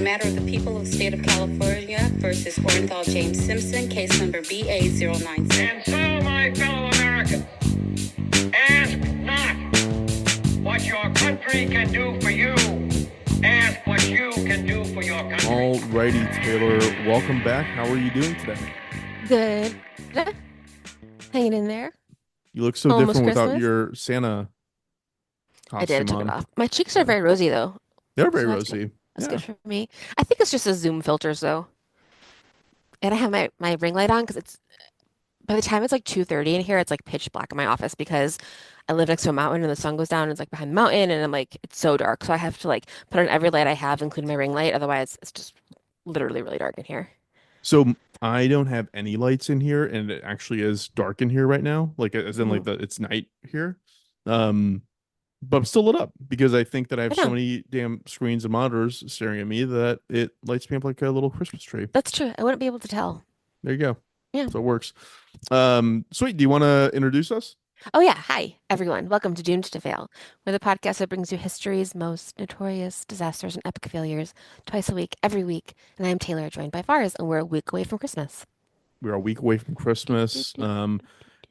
matter of the people of the state of California versus Orenthal James Simpson, case number BA096. And so, my fellow Americans, ask not what your country can do for you. Ask what you can do for your country. Alrighty, Taylor. Welcome back. How are you doing today? Good. Hanging in there. You look so Almost different without Christmas. your Santa costume I did. I took on. it off. My cheeks are very rosy, though. They're very So that's rosy. That's Yeah. good for me. I think it's just the Zoom filters, though. And I have my ring light on because by the time it's like 2:30 in here, it's like pitch black in my office because I live next to a mountain and the sun goes down and it's like behind the mountain and I'm like, it's so dark. So I have to like put on every light I have, including my ring light. Otherwise, it's just literally really dark in here. So I don't have any lights in here, and it actually is dark in here right now. Like as in like it's night here. But I'm still lit up because I think that I have so Yeah. many damn screens and monitors staring at me that it lights me up like a little Christmas tree. That's true. I wouldn't be able to tell. There you go. Yeah. So it works. Sweet. Do you want to introduce us? Oh, yeah. Hi, everyone. Welcome to Doomed to Fail. We're the podcast that brings you history's most notorious disasters and epic failures twice a week, every week. And I'm Taylor, joined by Fars, and we're a week away from Christmas. We're a week away from Christmas.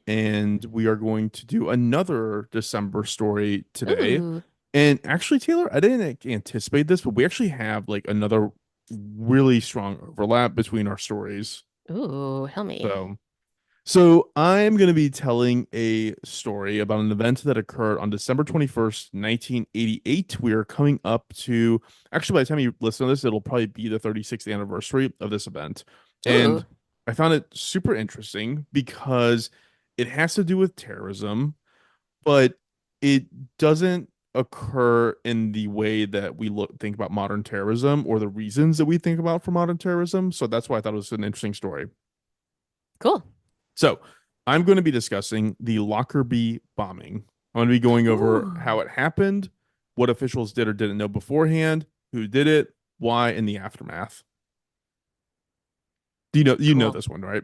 And we are going to do another December story today. Ooh. And actually, Taylor, I didn't anticipate this, but we actually have like another really strong overlap between our stories. Ooh, help me. So I'm going to be telling a story about an event that occurred on December 21st, 1988. We are coming up to, actually, by the time you listen to this, it'll probably be the 36th anniversary of this event. And Ooh. I found it super interesting because it has to do with terrorism, but it doesn't occur in the way that we think about modern terrorism or the reasons that we think about for modern terrorism. So that's why I thought it was an interesting story. Cool. So I'm going to be discussing the Lockerbie bombing. I'm going to be going over how it happened, what officials did or didn't know beforehand, who did it, why, and the aftermath. You know Cool. this one, right?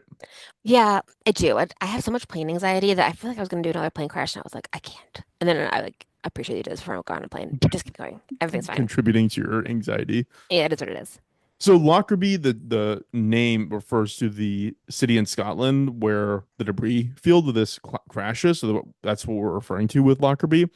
Yeah, I do. I have so much plane anxiety that I feel like I was going to do another plane crash, and I was like, I can't. And then I appreciate you did this before I go on a plane. Just keep going. Everything's fine. Contributing to your anxiety. Yeah, it is what it is. So Lockerbie, the name refers to the city in Scotland where the debris field of this crashes. So that's what we're referring to with Lockerbie.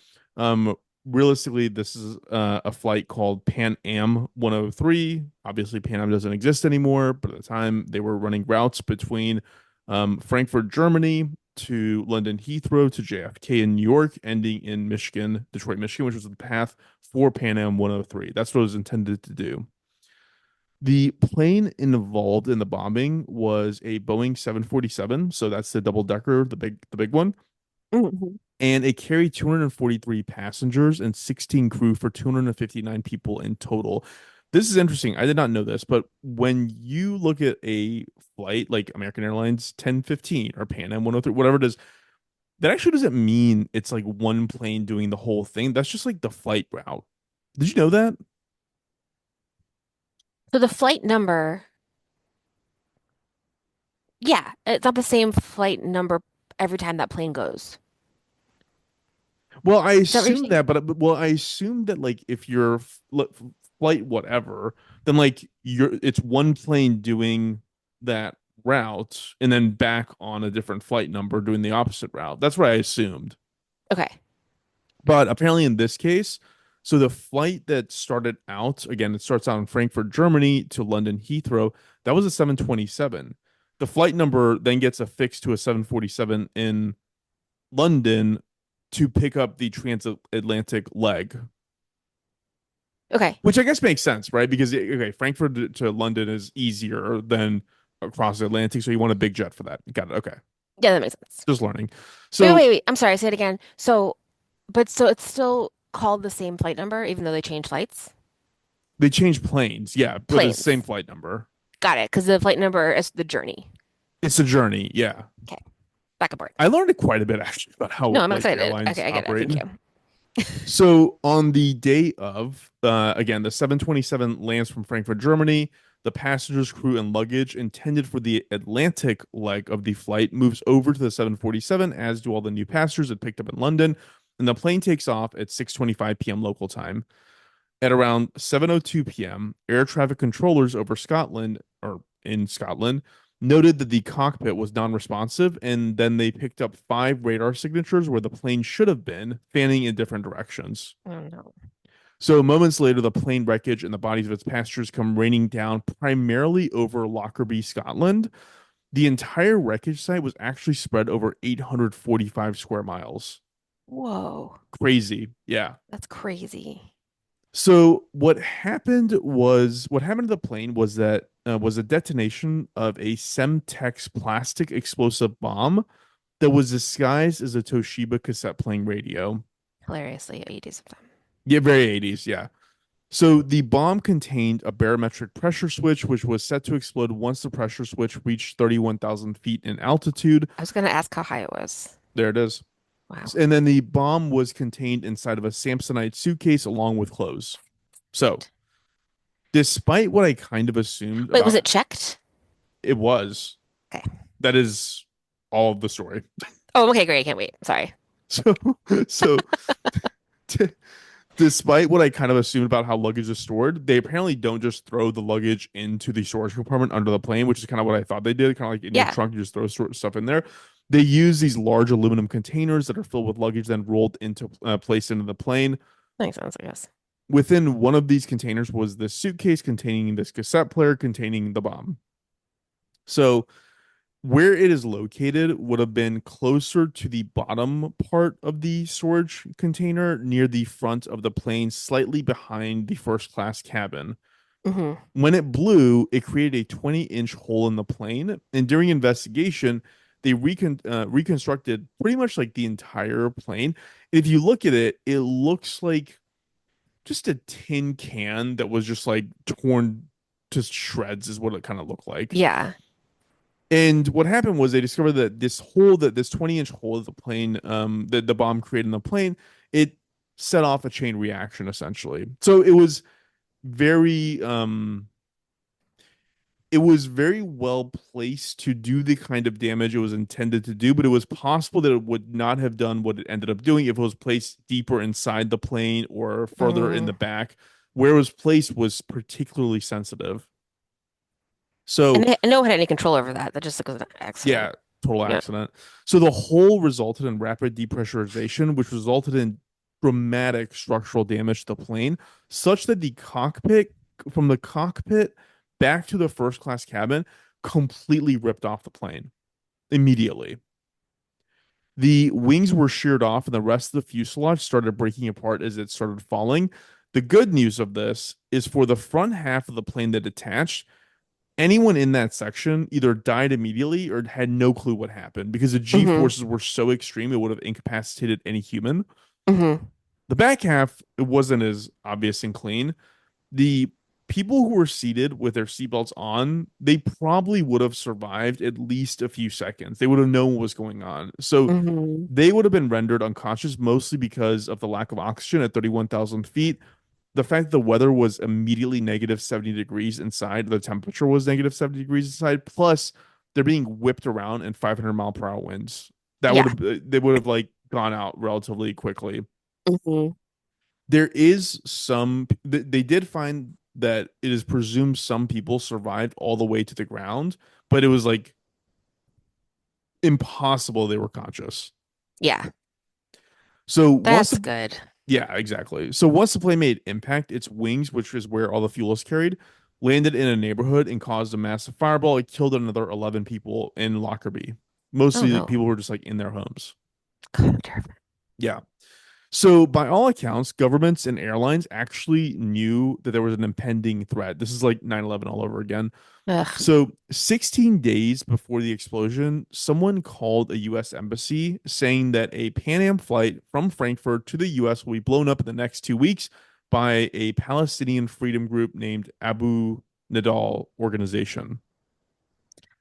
Realistically, this is a flight called PanAm 103. Obviously, PanAm doesn't exist anymore, but at the time they were running routes between Frankfurt, Germany to London Heathrow to JFK in New York, ending in Michigan, Detroit, Michigan, which was the path for PanAm 103. That's what it was intended to do. The plane involved in the bombing was a Boeing 747, so that's the double-decker, the big one. Mm-hmm. And it carried 243 passengers and 16 crew for 259 people in total. This is interesting. I did not know this, but when you look at a flight like American Airlines 1015 or Pan Am 103, whatever it is, that actually doesn't mean it's like one plane doing the whole thing. That's just like the flight route. Did you know that? So the flight number, yeah, it's not the same flight number every time that plane goes. Well, I that what you're assume saying? that, but I assume that like if you're flight whatever, then like it's one plane doing that route and then back on a different flight number doing the opposite route. That's what I assumed. Okay. But apparently in this case, so the flight that started out, again, it starts out in Frankfurt, Germany to London Heathrow. That was a 727. The flight number then gets affixed to a 747 in London to pick up the transatlantic leg. Okay. Which I guess makes sense, right? Because, okay, Frankfurt to London is easier than across the Atlantic, so you want a big jet for that. Got it. Okay. Yeah, that makes sense. Just learning. So Wait. I'm sorry. Say it again. So it's still called the same flight number, even though they changed flights? they changed planes, yeah, but it's the same Planes. flight number. Got it. Because the flight number is the journey. It's a journey, yeah. Okay. Back aboard. I learned quite a bit actually about how No, I'm like excited. airlines Okay, I get it. operate. Thank you. So on the day of, again, the 727 lands from Frankfurt, Germany. The passengers, crew, and luggage intended for the Atlantic leg of the flight moves over to the 747, as do all the new passengers it picked up in London. And the plane takes off at 6:25 p.m. local time. At around 7:02 p.m., air traffic controllers over Scotland or in Scotland noted that the cockpit was non-responsive, and then they picked up 5 radar signatures where the plane should have been, fanning in different directions. Oh no. So moments later, the plane wreckage and the bodies of its passengers come raining down primarily over Lockerbie, Scotland. The entire wreckage site was actually spread over 845 square miles. Whoa. Crazy. Yeah. That's crazy. So what happened to the plane was that was a detonation of a Semtex plastic explosive bomb that was disguised as a Toshiba cassette playing radio. Hilariously 80s of them. Yeah, very 80s, yeah. So the bomb contained a barometric pressure switch, which was set to explode once the pressure switch reached 31,000 feet in altitude. I was gonna ask how high it was. There it is. Wow. And then the bomb was contained inside of a Samsonite suitcase along with clothes. So, despite what I kind of assumed Wait, was about it checked? it was, Okay. that is all of the story. Oh, okay, great. I can't wait. Sorry. So, so t- despite what I kind of assumed about how luggage is stored, they apparently don't just throw the luggage into the storage compartment under the plane, which is kind of what I thought they did. Kind of like in your Yeah, trunk, you just throw stuff in there. They use these large aluminum containers that are filled with luggage, then rolled into placed into the plane. makes sense, I guess. Within one of these containers was this suitcase containing this cassette player containing the bomb. So where it is located would have been closer to the bottom part of the storage container near the front of the plane, slightly behind the first class cabin. Hmm. When it blew, it created a 20-inch hole in the plane. And during investigation, they reconstructed pretty much like the entire plane. If you look at it, it looks like just a tin can that was just like torn to shreds, is what it kind of looked like. Yeah. And what happened was they discovered that this 20-inch hole of the plane, that the bomb created in the plane, it set off a chain reaction essentially. So very um it was very well placed to do the kind of damage it was intended to do, but it was possible that it would not have done what it ended up doing if it was placed deeper inside the plane or further in the Mm. back. Where it was placed was particularly sensitive. So And no one had any control over that. That just was an yeah, accident. total Yeah. accident. So the hole resulted in rapid depressurization, which resulted in dramatic structural damage to the plane, such that from the cockpit back to the first class cabin, completely ripped off the plane immediately. The wings were sheared off, and the rest of the fuselage started breaking apart as it started falling. The good news of this is for the front half of the plane that detached, anyone in that section either died immediately or had no clue what happened because the G Hmm. forces were so extreme it would have incapacitated any human. Hmm. The back half, it wasn't as obvious and clean. The people who were seated with their seatbelts on, they probably would have survived at least a few seconds. They would have known what was going on. So Hmm. they would have been rendered unconscious mostly because of the lack of oxygen at 31,000 feet. The fact that the weather was immediately negative 70 degrees inside, the temperature was negative 70 degrees inside, plus they're being whipped around in 500-mile-per-hour winds. That would Yeah. have they would have like gone out relatively quickly. Hmm. There is they did find that it is presumed some people survived all the way to the ground, but it was like impossible they were conscious. Yeah. So once That's the good. Yeah, exactly. So once the plane made impact, its wings, which is where all the fuel is carried, landed in a neighborhood and caused a massive fireball. It killed another 11 people in Lockerbie. Oh Mostly no. people were just like in their homes. God, terrifying. Yeah. So by all accounts, governments and airlines actually knew that there was an impending threat. This is like 9/11 all over again. Ugh. So 16 days before the explosion, someone called a U.S. embassy saying that a PanAm flight from Frankfurt to the U.S. will be blown up in the next 2 weeks by a Palestinian freedom group named Abu Nidal Organization.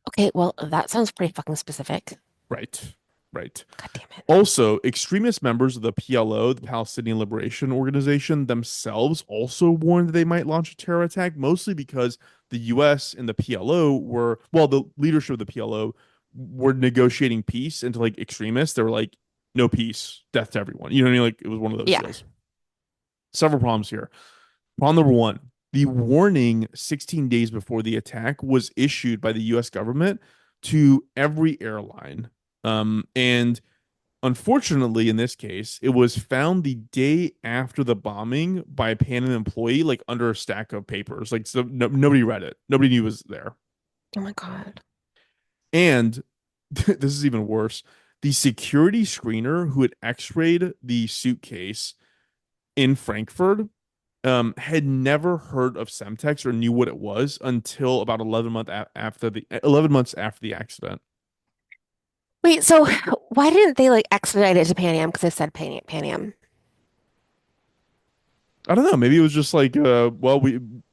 Okay, well, that sounds pretty fucking specific. Right. Right. God damn it. Also, extremist members of the PLO, the Palestinian Liberation Organization, themselves also warned that they might launch a terror attack, mostly because the US and the PLO the leadership of the PLO were negotiating peace, and to like extremists, they were like, no peace, death to everyone. You know what I mean? Like it was one of those Yeah. deals. Several problems here. Problem number one, the warning 16 days before the attack was issued by the US government to every airline. And unfortunately, in this case, it was found the day after the bombing by a PanAm employee, like under a stack of papers. Like, so nobody read it. Nobody knew it was there. Oh my God. And this is even worse. The security screener who had x-rayed the suitcase in Frankfurt had never heard of Semtex or knew what it was until about 11 months after the accident. Wait, so why didn't they like expedite it to PanAm? Because it said PanAm. I don't know. Maybe it was just like, well,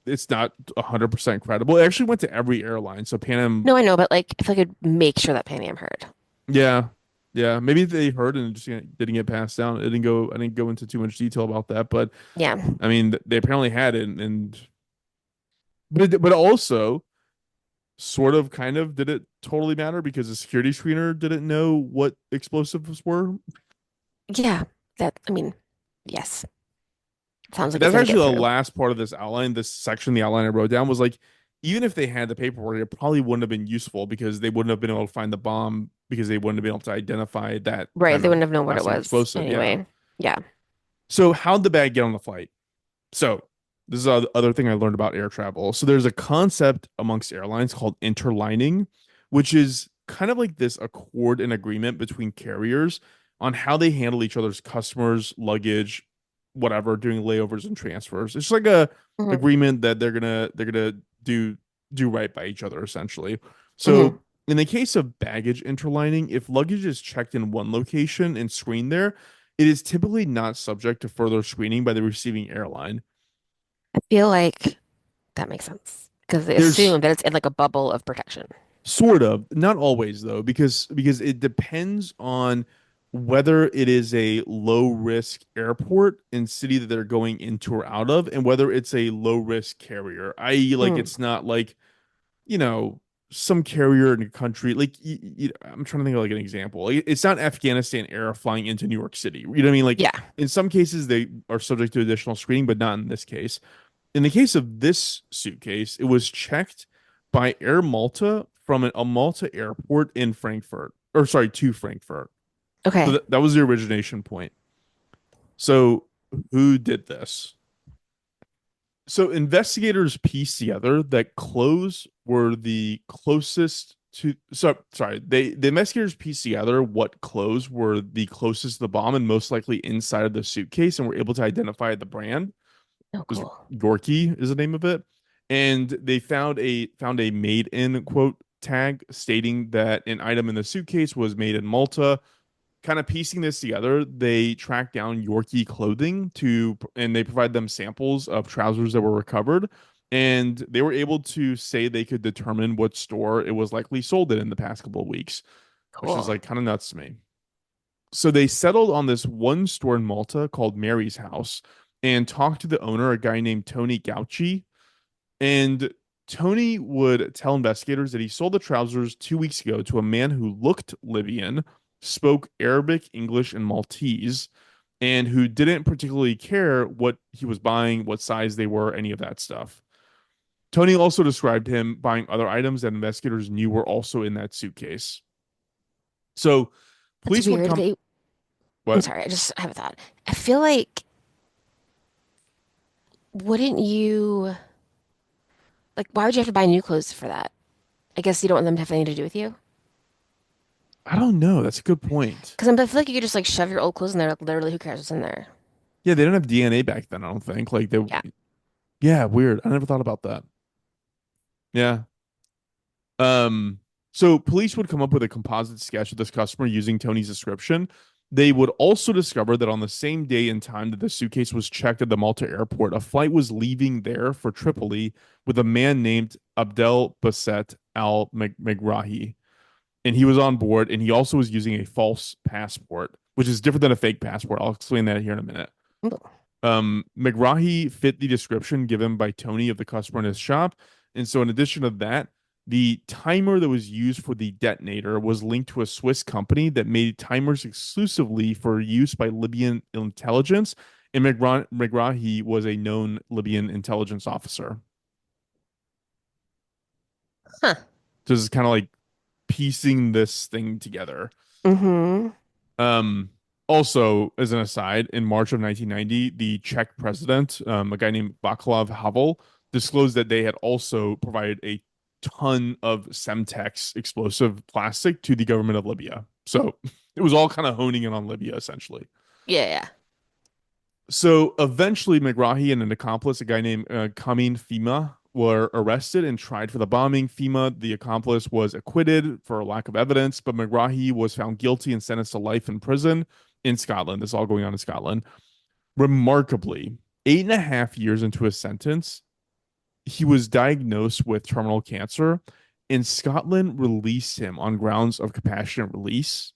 it's not 100% credible. It actually went to every airline. So PanAm, No, I know, but like if I could make sure that PanAm heard. yeah, yeah. Maybe they heard and just didn't get passed down. It didn't go. I didn't go into too much detail about that, but Yeah. I mean, they apparently had it, and but also sort of kind of did it totally matter because the security screener didn't know what explosives were. Yeah. I mean, yes. Sounds like it's That's gonna get actually the through. last part of this outline. This section, the outline I wrote down was like, even if they had the paperwork, it probably wouldn't have been useful because they wouldn't have been able to find the bomb because they wouldn't have been able to identify that Right. kind They of wouldn't have known what it plastic was explosive. Yeah. anyway. Yeah. So how'd the bag get on the flight? So this is the other thing I learned about air travel. So there's a concept amongst airlines called interlining, which is kind of like this accord and agreement between carriers on how they handle each other's customers, luggage, whatever, during layovers and transfers. It's like a Hmm. agreement that they're gonna do right by each other essentially. Hmm. So in the case of baggage interlining, if luggage is checked in one location and screened there, it is typically not subject to further screening by the receiving airline. I feel like that makes sense because they There's assume that it's in like a bubble of protection. sort of, not always though, because it depends on whether it is a low risk airport and city that they're going into or out of, and whether it's a low risk carrier, i.e., like Mm. it's not like, you know, some carrier in a country like I'm trying to think of like an example. Like, it's not Afghanistan Air flying into New York City. You know what I mean? Like Yeah. in some cases they are subject to additional screening, but not in this case. In the case of this suitcase, it was checked by Air Malta from a Malta airport in Frankfurt, or sorry, to Frankfurt. So Okay. that was the origination point. So who did this? So investigators pieced together that clothes were the closest to. So sorry, the investigators pieced together what clothes were the closest to the bomb and most likely inside of the suitcase, and were able to identify the brand. Oh, Was cool. Yorkie is the name of it, and they found a made in quote tag stating that an item in the suitcase was made in Malta. Kind of piecing this together, they tracked down Yorkie clothing and they provide them samples of trousers that were recovered, and they were able to say they could determine what store it was likely sold in the past couple of weeks, which is Cool. like kind of nuts to me. So they settled on this one store in Malta called Mary's House and talked to the owner, a guy named Tony Gauchi. And Tony would tell investigators that he sold the trousers 2 weeks ago to a man who looked Libyan, spoke Arabic, English, and Maltese, and who didn't particularly care what he was buying, what size they were, any of that stuff. Tony also described him buying other items that investigators knew were also in that suitcase. So That's police would weird. come. I'm What? sorry, I just have a thought. I feel like wouldn't you like why would you have to buy new clothes for that? I guess you don't want them to have anything to do with you. I don't know. That's a good point. Because I feel like you could just like shove your old clothes in there. Like, literally, who cares what's in there? Yeah, they didn't have DNA back then, I don't think. Like they, Yeah. yeah, weird. I never thought about that. Yeah. Um, so police would come up with a composite sketch of this customer using Tony's description. They would also discover that on the same day and time that the suitcase was checked at the Malta airport, a flight was leaving there for Tripoli with a man named Abdel Basset Al Megrahi. And he was on board, and he also was using a false passport, which is different than a fake passport. I'll explain that here in a minute. Ooh, McGrahy fit the description given by Tony of the customer in his shop. And so, in addition to that, the timer that was used for the detonator was linked to a Swiss company that made timers exclusively for use by Libyan intelligence And Megrahi was a known Libyan intelligence officer. Huh. So this is kind of like piecing this thing together. Mm-hmm. Um, Also, as an aside, in March of 1990, the Czech president, a guy named Václav Havel, disclosed that they had also provided a ton of Semtex explosive plastic to the government of Libya. So it was all kind of honing in on Libya, essentially. Yeah, yeah. So eventually, Megrahi and an accomplice, a guy named Kamin Fima, were arrested and tried for the bombing. Fima, the accomplice, was acquitted for lack of evidence, but Megrahi was found guilty and sentenced to life in prison in Scotland. This is all going on in Scotland. Remarkably, 8.5 years into his sentence, he was diagnosed with terminal cancer, and Scotland released him on grounds of compassionate release.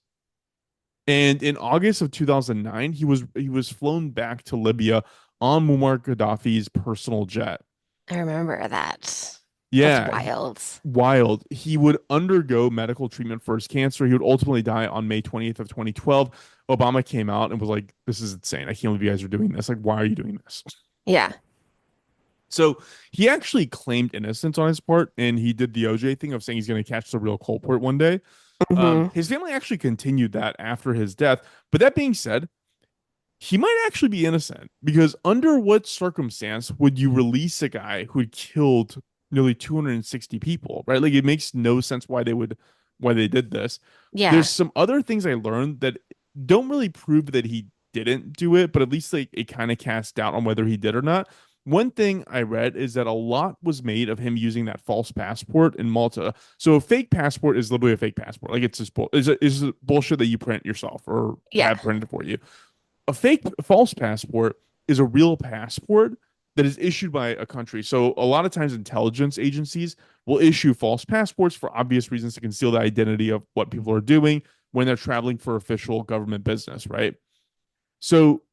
And in August of 2009, he was flown back to Libya on Muammar Gaddafi's personal jet. I remember that. That's Yeah, wild. wild. He would undergo medical treatment for his cancer. He would ultimately die on May 20th of 2012. Obama came out and was like, "This is insane. I can't believe you guys are doing this. Like, why are you doing this?" Yeah. So he actually claimed innocence on his part, and he did the OJ thing of saying he's going to catch the real culprit one day. Mm-hmm. His family actually continued that after his death. But that being said, he might actually be innocent because under what circumstance would you release a guy who had killed nearly 260 people, right? Like it makes no sense why they did this. There's Yeah. some other things I learned that don't really prove that he didn't do it, but at least like it kind of casts doubt on whether he did or not. One thing I read is that a lot was made of him using that false passport in Malta. So a fake passport is literally a fake passport. Like it's just is bullshit that you print yourself or Yeah. have printed for you. A fake false passport is a real passport that is issued by a country. So a lot of times intelligence agencies will issue false passports for obvious reasons to conceal the identity of what people are doing when they're traveling for official government business, right? So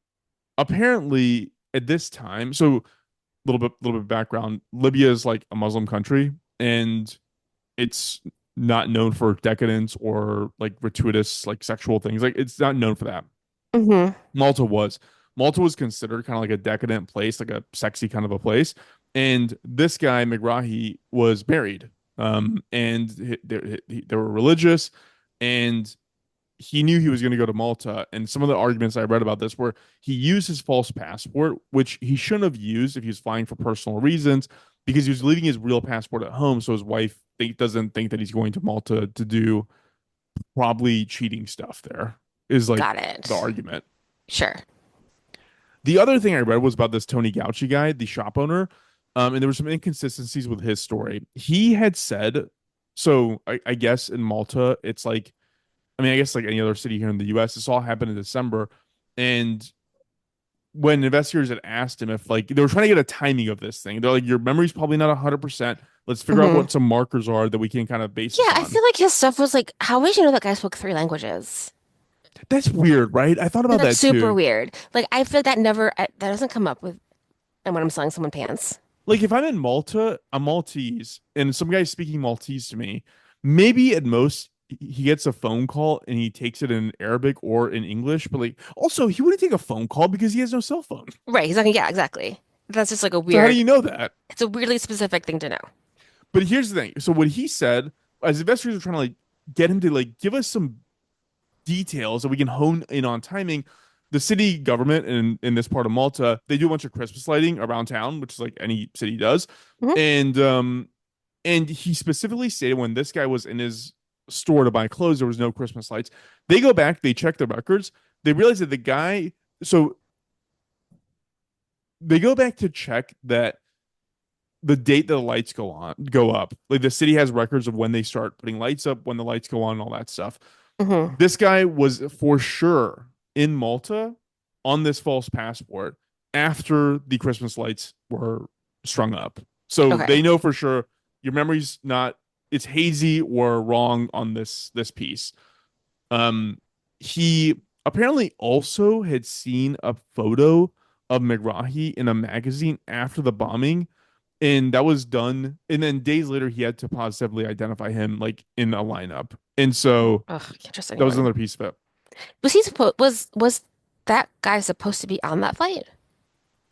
apparently at this time, so little bit of background, Libya is like a Muslim country and it's not known for decadence or like gratuitous like sexual things. Like it's not known for that. Mm-hmm. Malta was. Malta was considered kind of like a decadent place, like a sexy kind of a place. And this guy, Megrahi, was married. And they were religious, and he knew he was going to go to Malta. And some of the arguments I read about this were he used his false passport, which he shouldn't have used if he was flying for personal reasons, because he was leaving his real passport at home. So his wife doesn't think that he's going to Malta to do probably cheating stuff there, is like Got the it. argument. Sure. The other thing I read was about this Tony Gauchi guy, the shop owner, and there were some inconsistencies with his story. He had said, so I guess in Malta, it's like, I mean, I guess like any other city here in the U.S., this all happened in December, and when investigators had asked him if like they were trying to get a timing of this thing, they're like, your memory's probably not 100%. Let's figure out Mm-hmm. what some markers are that we can kind of base Yeah, this I on. feel like his stuff was like, how would you know that guy spoke three languages? That's weird, right? I thought Like, about that's that super too. weird. Like, I feel like that doesn't come up with and when I'm selling someone pants. Like if I'm in Malta, I'm Maltese, and some guy's speaking Maltese to me, maybe at most he gets a phone call and he takes it in Arabic or in English. But like, also he wouldn't take a phone call because he has no cell phone. Right. He's like, yeah, exactly. That's just like a So how do weird, you know that? it's a weirdly specific thing to know. But here's the thing. So what he said, as investors are trying to like get him to like give us some details that we can hone in on timing. The city government in this part of Malta, they do a bunch of Christmas lighting around town, which is like any city does. Hmm. And he specifically stated when this guy was in his store to buy clothes, there was no Christmas lights. They go back, they check the records, they realize that the guy, so they go back to check that the date that the lights go up. Like the city has records of when they start putting lights up, when the lights go on, all that stuff. Hmm. This guy was for sure in Malta on this false passport after the Christmas lights were strung up. So they Okay. know for sure your memory's not, it's hazy or wrong on this piece. Um he apparently also had seen a photo of Megrahi in a magazine after the bombing, and that was done, and then days later he had to positively identify him like in a lineup. And so Ugh, I can't trust that was anyone. another piece of it. Was he supposed was that guy supposed to be on that flight?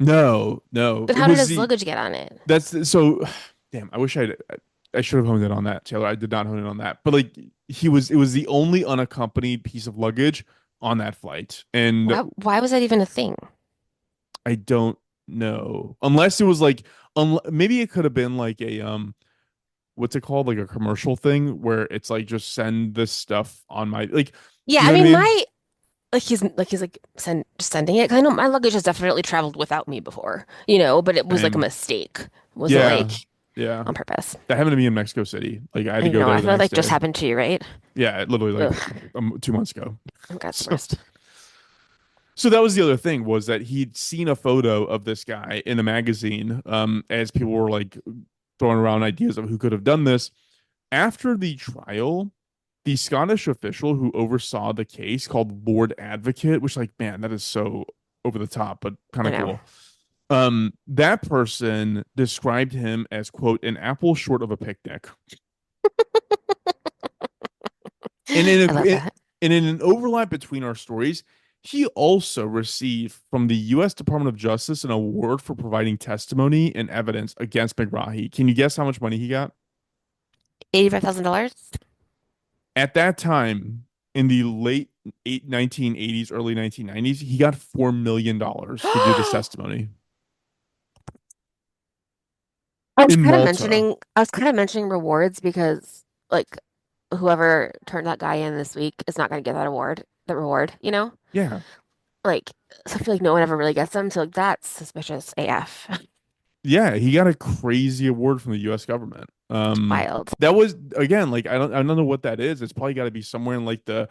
No, no. Then It how did was his the luggage get on it? so damn, I should have honed in on that, Taylor. I did not hone in on that. But like it was the only unaccompanied piece of luggage on that flight. And Why was that even a thing? I don't know. Unless it was like maybe it could have been like a what's it called? Like a commercial thing where it's like just send this stuff on my like Yeah, you I know what I mean mean? my he's like sending it 'cause I know my luggage has definitely traveled without me before, you know, but it was like a Same. mistake. It wasn't Yeah. like Yeah. on purpose. That happened to me in Mexico City. Like I had to I go know. there I the feel next like just day. happened to you, right? Yeah, literally like Ugh. 2 months ago. Oh, God, it's the So worst. so that was the other thing was that he'd seen a photo of this guy in a magazine as people were like throwing around ideas of who could have done this. After the trial, the Scottish official who oversaw the case called Lord Advocate, which like man, that is so over the top, but kind I of know. cool. That person described him as quote an apple short of a picnic. And I love that. in an overlap between our stories, he also received from the U.S. Department of Justice an award for providing testimony and evidence against McGrahy. Can you guess how much money he got? $85,000? At that time, in the late 1980s, early 1990s, he got $4 million to do this testimony in Malta. I was kind of mentioning rewards because like whoever turned that guy in this week is not going to get that reward, you know? Yeah. Like, so I feel like no one ever really gets them. So like that's suspicious AF. Yeah, he got a crazy award from the U.S. government. It's wild. That was again like I don't know what that is. It's probably got to be somewhere in like the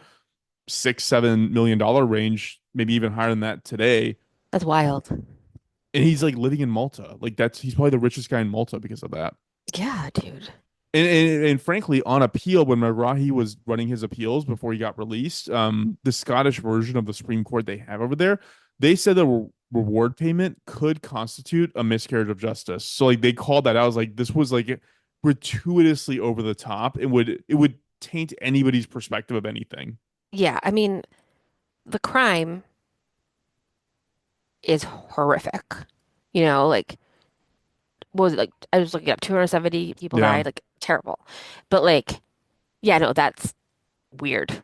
6-7 million dollar range, maybe even higher than that today. That's wild. And he's like living in Malta. Like that's he's probably the richest guy in Malta because of that. Yeah, dude. And frankly, on appeal, when Marahi was running his appeals before he got released, the Scottish version of the Supreme Court they have over there, they said the reward payment could constitute a miscarriage of justice. So like they called that out as like this was like gratuitously over the top. It would taint anybody's perspective of anything. Yeah, I mean, the crime is horrific. You know, like what was it like I was looking up 270 people Yeah. died, like terrible. But like, yeah, no, that's weird.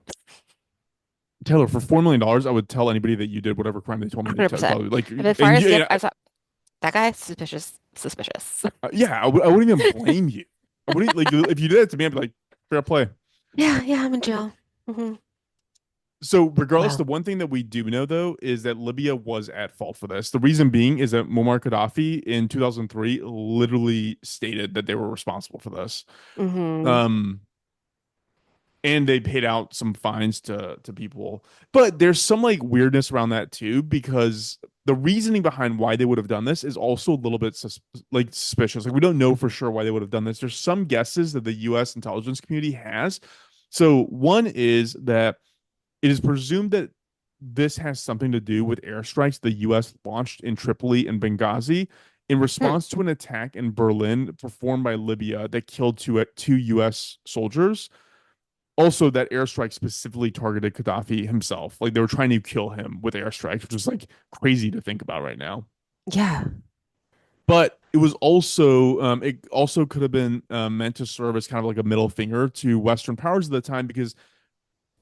Taylor, for $4 million, I would tell anybody that you did whatever crime they told me to 100%. tell you. Like, As far and as yeah, gift, I thought that guy suspicious, suspicious. yeah, I wouldn't even blame you. I wouldn't like if you did it to me, I'd be like, fair play. Yeah, yeah, I'm in jail. So, regardless, Wow. the one thing that we do know though is that Libya was at fault for this. The reason being is that Muammar Gaddafi in 2003 literally stated that they were responsible for this. Hmm. Um, and they paid out some fines to people. But there's some like weirdness around that too, because the reasoning behind why they would have done this is also a little bit like suspicious. Like we don't know for sure why they would have done this. There's some guesses that the U.S. intelligence community has. So one is that it is presumed that this has something to do with airstrikes the U.S. launched in Tripoli and Benghazi in Hmm. response to an attack in Berlin performed by Libya that killed two U.S. soldiers. Also, that airstrike specifically targeted Gaddafi himself. Like they were trying to kill him with airstrikes, which is like crazy to think about right now. Yeah. But it also could have been meant to serve as kind of like a middle finger to Western powers at the time because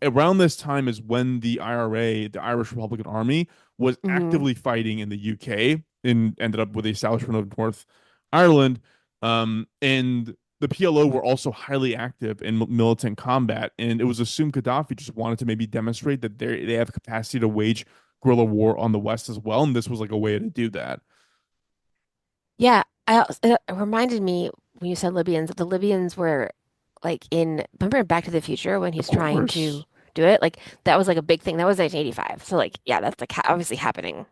around this time is when the IRA, the Irish Republican Army, was Hmm. actively fighting in the UK and ended up with the establishment of North Ireland. And the PLO were also highly active in militant combat, and it was assumed Gaddafi just wanted to maybe demonstrate that they have capacity to wage guerrilla war on the West as well, and this was like a way to do that. Yeah. It reminded me when you said Libyans, that the Libyans were like remember in Back to the Future when Of he's trying to course, do it? Like that was like a big thing. That was 1985. So like, yeah, that's like obviously happening.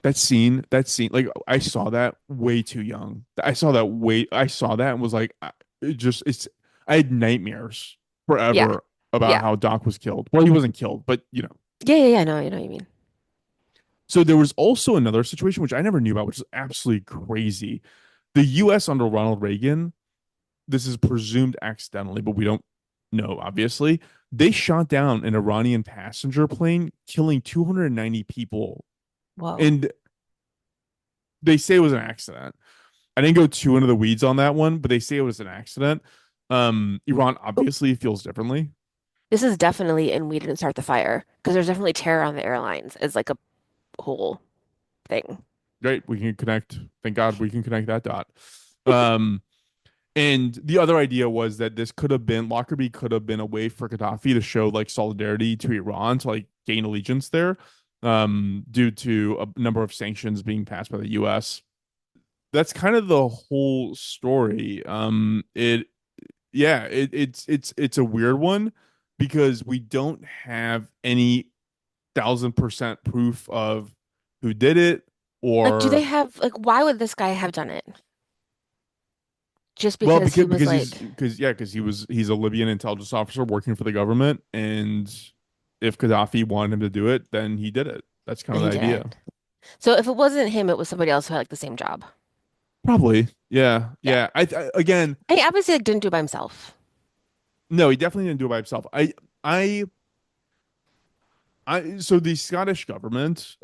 that scene, like I saw that way too young. I saw that and was like, it's. I had nightmares Yeah. forever about Yeah. how Doc was killed. Well, he wasn't killed, but you know. Yeah, yeah, yeah. No, you know what you mean. So there was also another situation which I never knew about, which is absolutely crazy. The U.S. under Ronald Reagan, this is presumed accidentally, but we don't know, obviously. They shot down an Iranian passenger plane, killing 290 people. Whoa. And they say it was an accident. I didn't go too into the weeds on that one, but they say it was an accident. Iran Oh, obviously feels differently. this is definitely, and we didn't start the fire because there's definitely terror on the airlines. It's like a whole thing. Great, we can connect. Thank God we can connect that dot. Um, and the other idea was that this could have been Lockerbie could have been a way for Gaddafi to show like solidarity to Iran to like gain allegiance there, due to a number of sanctions being passed by the U.S. That's kind of the whole story. It's a weird one because we don't have any 1,000% proof of who did it Like, do they or have, like, why would this guy have done it? Just well because he because was he's like, because he's a Libyan intelligence officer working for the government, and if Gaddafi wanted him to do it, then he did it. That's kind of he the did idea. it. So if it wasn't him, it was somebody else who had like the same job. Probably. Yeah. Yeah. Yeah. Again, And he obviously like, didn't do it by himself. no, he definitely didn't do it by himself. I so the Scottish government,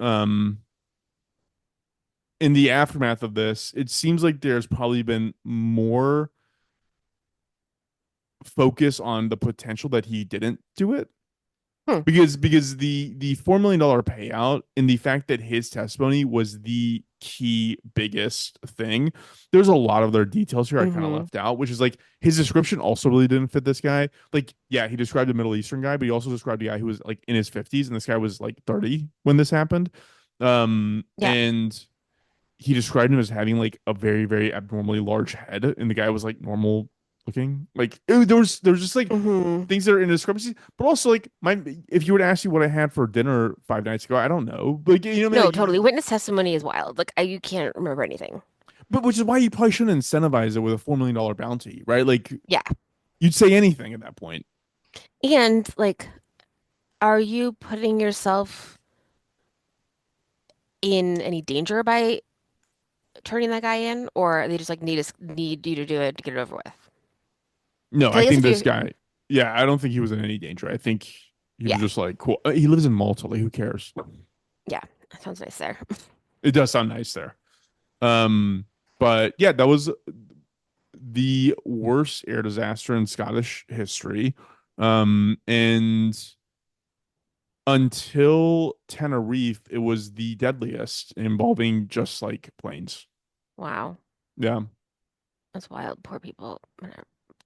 in the aftermath of this, it seems like there's probably been more focus on the potential that he didn't do it Hmm. because the $4 million payout and the fact that his testimony was the key biggest thing. There's a lot of their details here I kind of Mm-hmm. left out, which is like his description also really didn't fit this guy. Like, yeah, he described a Middle Eastern guy, but he also described a guy who was like in his 50s, and this guy was like 30 when this happened. Yeah. And he described him as having like a very, very abnormally large head, and the guy was like normal looking. Like there was just like Mm-hmm. things that are in discrepancy, but also like my if you would ask me what I had for dinner 5 nights ago, I don't know. Like I mean, No, like, totally. Witness testimony is wild. Like you can't remember anything. but which is why you probably shouldn't incentivize it with a $4 million bounty, right? Like Yeah. you'd say anything at that point. And like, are you putting yourself in any danger by turning that guy in, or they just like need you to do it to get it over with? No, 'Cause I I guess think if this you, guy, yeah, I don't think he was in any danger. I think he was yeah, just like cool. He lives in Malta. Like, who cares? yeah, that sounds nice there. It does sound nice there. Um, but yeah, that was the worst air disaster in Scottish history. And until Tenerife, it was the deadliest, involving just like planes. Wow, Yeah. that's wild. Poor people.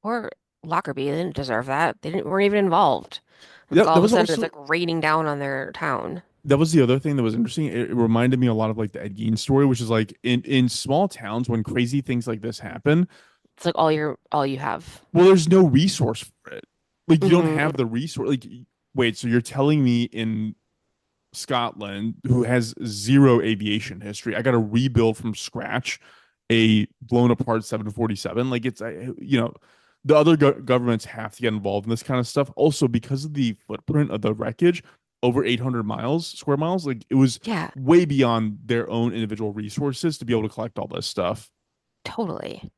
Poor Lockerbie. They didn't deserve that. They didn't weren't even involved. Yeah, Like all that of a was sudden, it's also like raining down on their town. that was the other thing that was interesting. It reminded me a lot of like the Ed Gein story, which is like in small towns when crazy things like this happen, It's like all you have. well, there's no resource for it. Like you don't Hmm. have the resource. Like, wait, so you're telling me in Scotland, who has zero aviation history, I got to rebuild from scratch a blown apart 747? Like it's, the other governments have to get involved in this kind of stuff. Also, because of the footprint of the wreckage, over 800 square miles, like it was Yeah, way beyond their own individual resources to be able to collect all this stuff. totally.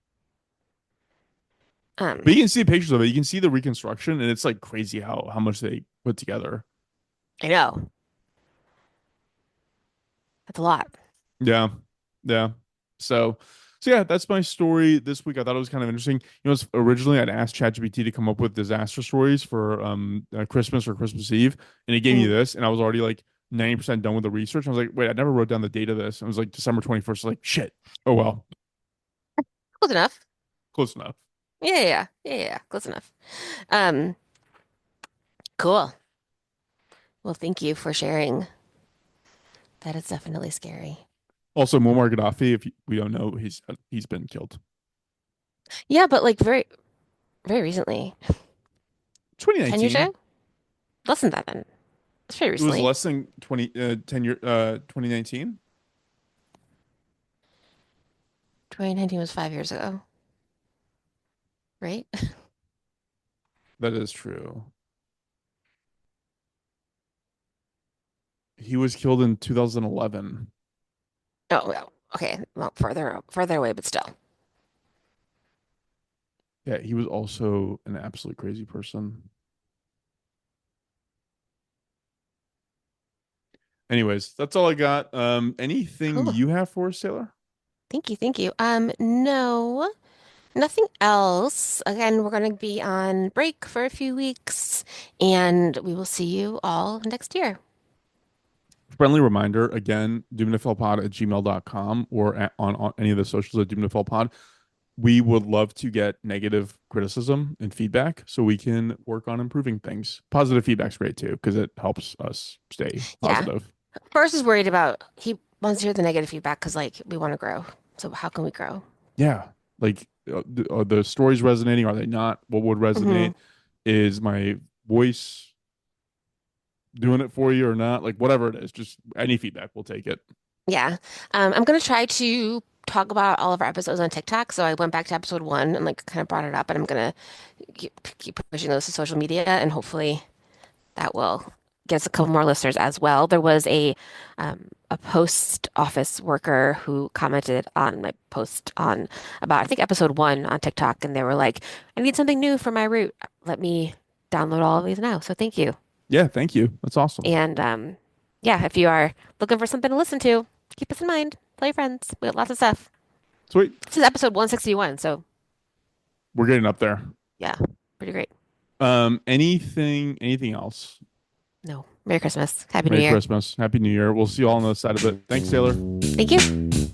But you Um, can see pictures of it. You can see the reconstruction, and it's like crazy how much they put together. I know. That's a lot. Yeah. Yeah. So, so yeah, that's my story this week. I thought it was kind of interesting. Originally I'd asked ChatGPT to come up with disaster stories for Christmas or Christmas Eve, and it gave me Mm, this, and I was already like 90% done with the research. I was like, wait, I never wrote down the date of this. It was like December 21st. Like, shit. Oh well, close enough. close enough. Yeah. Close enough. Um, cool. Well, thank you for sharing. That is definitely scary. Also, Muammar Gaddafi, if we don't know, he's been killed. Yeah, but like very recently. 10 years 2019. ago? Less than that then. It's very It was recently. less than 2019. 2019 was 5 years ago, right? That is true. He was killed in 2011. Oh, well, okay. Well, further away, but still. Yeah, he was also an absolute crazy person. Anyways, that's all I got. Anything Cool. you have for us, Taylor? Thank you, thank you. No, nothing else. Again, we're going to be on break for a few weeks, and we will see you all next year. Friendly reminder again, doomnafellpod@gmail.com or on any of the socials at doomnafellpod. We would love to get negative criticism and feedback so we can work on improving things. Positive feedback's great too because it helps us stay Yeah. positive. Forrest is worried about, he wants to hear the negative feedback because, like, we want to grow. So how can we grow? Yeah, like are the stories resonating? Are they not? What would Hmm. resonate? Is my voice doing it for you or not? Like whatever it is, just any feedback, we'll take it. Yeah. I'm going to try to talk about all of our episodes on TikTok. So I went back to episode one and like kind of brought it up, and I'm going to keep pushing those to social media, and hopefully that will get us a couple more listeners as well. There was a post office worker who commented on my post on about I think episode one on TikTok, and they were like, "I need something new for my route. Let me download all of these now." So thank you. Yeah, thank you. That's awesome. And yeah, if you are looking for something to listen to, keep us in mind. Tell your friends. We got lots of stuff. Sweet. This is episode 161, so We're getting up there. yeah, pretty great. Anything else? No, Merry Christmas. Happy New Merry Year. Christmas. Happy New Year. We'll see you all on the other side of it. Thanks, Taylor. Thank you.